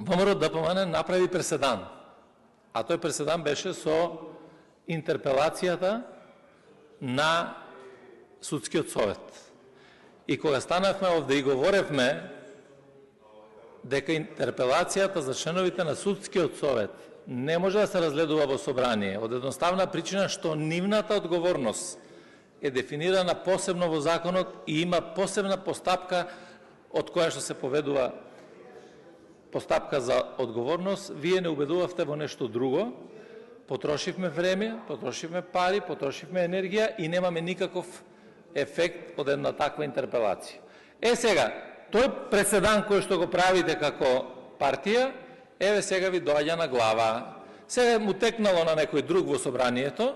ВМРО-ДПМН направи преседан. А тој преседан беше со интерпелацијата на Судскиот совет. И кога станавме овде и говоревме дека интерпелацијата за членовите на Судскиот совет не може да се разгледува во собрание, од едноставна причина што нивната одговорност е дефинирана посебно во законот и има посебна постапка од која што се поведува постапка за одговорност, вие не убедувавте во нешто друго, потрошивме време, потрошивме пари, потрошивме енергија и немаме никаков ефект од една таква интерпелација. Сега, тој преседан кој што го правите како партија, еве сега ви доаѓа на глава. Сега му текнало на некој друг во собранието,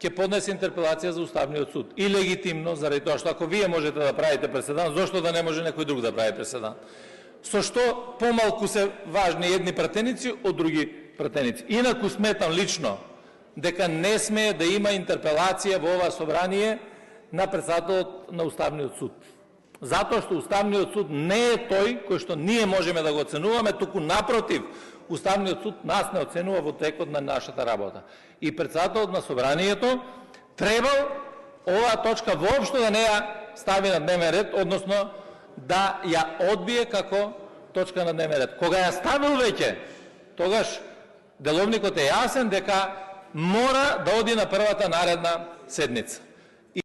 ќе поднесе интерпелација за Уставниот суд. И легитимно, заради тоа што ако вие можете да правите преседан, зошто да не може некој друг да прави преседан? Со што помалку се важни едни пратеници од други пратеници. Инаку сметам лично дека не смее да има интерпелација во ова собрание на председателот на Уставниот суд. Затоа што Уставниот суд не е тој кој што ние можеме да го оценуваме, туку напротив, Уставниот суд нас не оценува во текот на нашата работа. И председателот на собранието требал оваа точка воопшто да не ја стави на дневен ред, односно да ја одбие како точка на дневен ред. Кога ја ставил веќе, тогаш деловникот е јасен дека мора да оди на првата наредна седница.